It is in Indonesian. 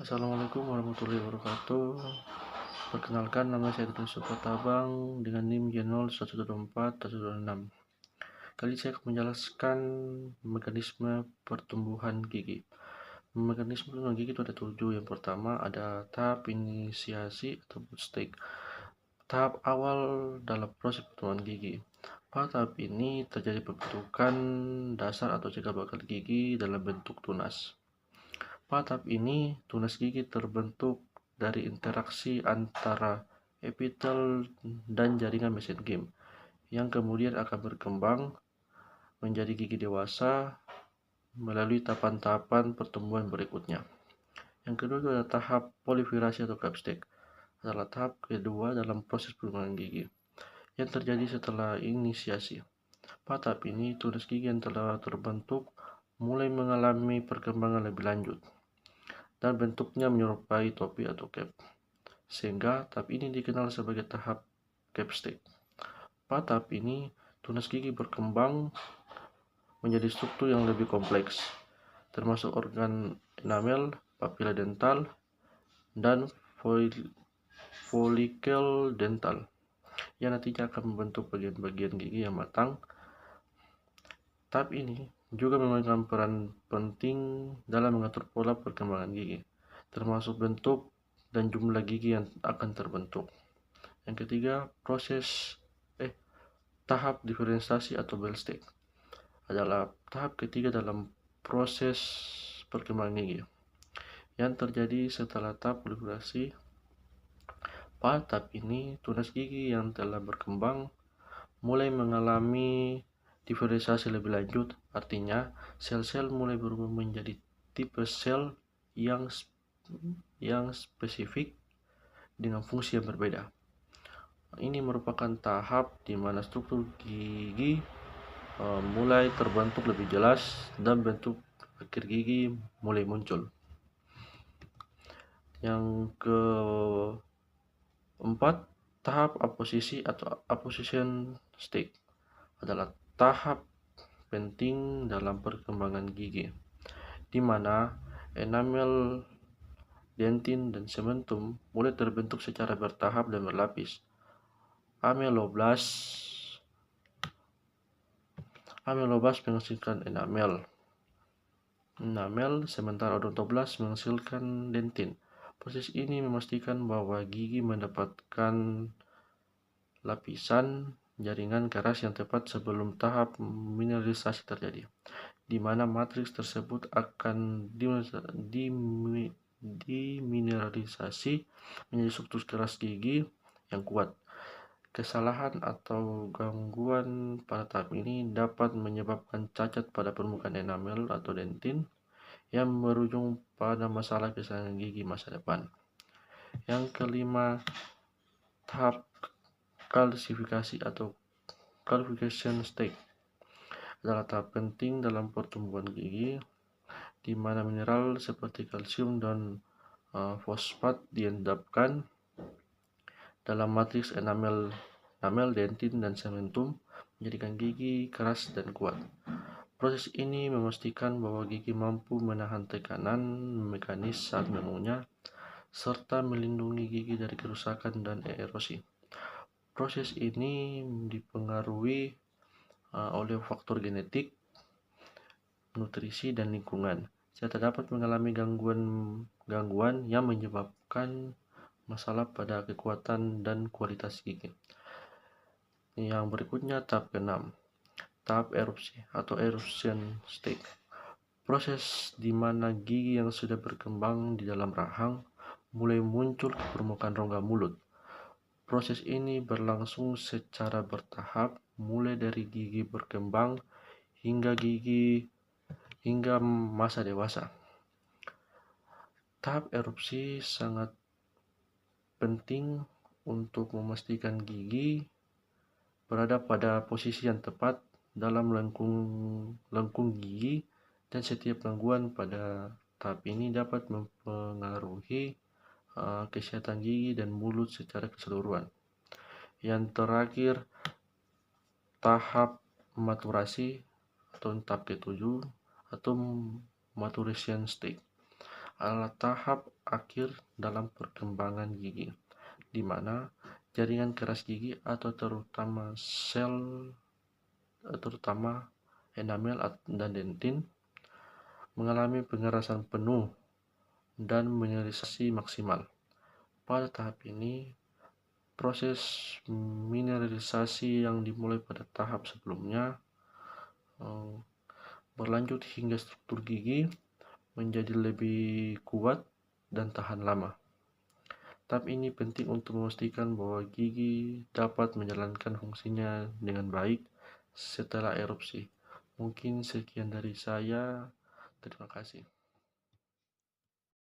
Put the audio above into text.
Assalamualaikum warahmatullahi wabarakatuh. Perkenalkan, nama saya Dudung Supatabang dengan NIM J0114-126. Kali ini saya akan menjelaskan mekanisme pertumbuhan gigi. Mekanisme pertumbuhan gigi itu ada 7. Yang pertama ada tahap inisiasi atau boot stage, tahap awal dalam proses pertumbuhan gigi. Pada tahap ini terjadi pembentukan dasar atau cikal bakal gigi dalam bentuk tunas. Pada tahap ini, tunas gigi terbentuk dari interaksi antara epitel dan jaringan mesenkim, yang kemudian akan berkembang menjadi gigi dewasa melalui tahapan-tahapan pertumbuhan berikutnya. Yang kedua itu adalah tahap proliferasi atau cap stage, adalah tahap kedua dalam proses perkembangan gigi yang terjadi setelah inisiasi. Pada tahap ini, tunas gigi yang telah terbentuk mulai mengalami perkembangan lebih lanjut dan bentuknya menyerupai topi atau cap, sehingga tahap ini dikenal sebagai tahap cap stage. Pada tahap ini, tunas gigi berkembang menjadi struktur yang lebih kompleks, termasuk organ enamel, papila dental, dan folikel dental, yang nantinya akan membentuk bagian-bagian gigi yang matang. Tahap ini juga memainkan peran penting dalam mengatur pola perkembangan gigi, termasuk bentuk dan jumlah gigi yang akan terbentuk. Yang ketiga, tahap diferensiasi atau bell stage adalah tahap ketiga dalam proses perkembangan gigi yang terjadi setelah tahap proliferasi. Pada tahap ini, tunas gigi yang telah berkembang mulai mengalami diferensiasi lebih lanjut, artinya sel-sel mulai berubah menjadi tipe sel yang spesifik dengan fungsi yang berbeda. Ini merupakan tahap di mana struktur gigi mulai terbentuk lebih jelas dan bentuk akhir gigi mulai muncul. Yang keempat, tahap aposisi atau apposition stage adalah tahap penting dalam perkembangan gigi, di mana enamel, dentin, dan cementum mulai terbentuk secara bertahap dan berlapis. Ameloblast menghasilkan enamel, sementara odontoblast menghasilkan dentin. Proses ini memastikan bahwa gigi mendapatkan lapisan jaringan keras yang tepat sebelum tahap mineralisasi terjadi, di mana matriks tersebut akan dimineralisasi menjadi struktur keras gigi yang kuat. Kesalahan atau gangguan pada tahap ini dapat menyebabkan cacat pada permukaan enamel atau dentin yang berujung pada masalah keseimbangan gigi masa depan. Yang kelima, tahap kalsifikasi atau calcification stage adalah tahap penting dalam pertumbuhan gigi, di mana mineral seperti kalsium dan fosfat diendapkan dalam matriks enamel, dentin, dan cementum, menjadikan gigi keras dan kuat. Proses ini memastikan bahwa gigi mampu menahan tekanan mekanis saat mengunyah, serta melindungi gigi dari kerusakan dan erosi. Proses ini dipengaruhi oleh faktor genetik, nutrisi, dan lingkungan, serta dapat mengalami gangguan yang menyebabkan masalah pada kekuatan dan kualitas gigi. Yang berikutnya, tahap ke-6, tahap erupsi atau eruption stage, proses di mana gigi yang sudah berkembang di dalam rahang mulai muncul ke permukaan rongga mulut. Proses ini berlangsung secara bertahap, mulai dari gigi berkembang hingga masa dewasa. Tahap erupsi sangat penting untuk memastikan gigi berada pada posisi yang tepat dalam lengkung gigi, dan setiap gangguan pada tahap ini dapat mempengaruhi kesehatan gigi dan mulut secara keseluruhan. Yang terakhir, tahap maturasi atau tahap ke-7 atau maturation stage adalah tahap akhir dalam perkembangan gigi, di mana jaringan keras gigi atau terutama enamel dan dentin mengalami pengerasan penuh dan mineralisasi maksimal. Pada tahap ini, proses mineralisasi yang dimulai pada tahap sebelumnya berlanjut hingga struktur gigi menjadi lebih kuat dan tahan lama. Tahap ini penting untuk memastikan bahwa gigi dapat menjalankan fungsinya dengan baik setelah erupsi. Mungkin sekian dari saya. Terima kasih.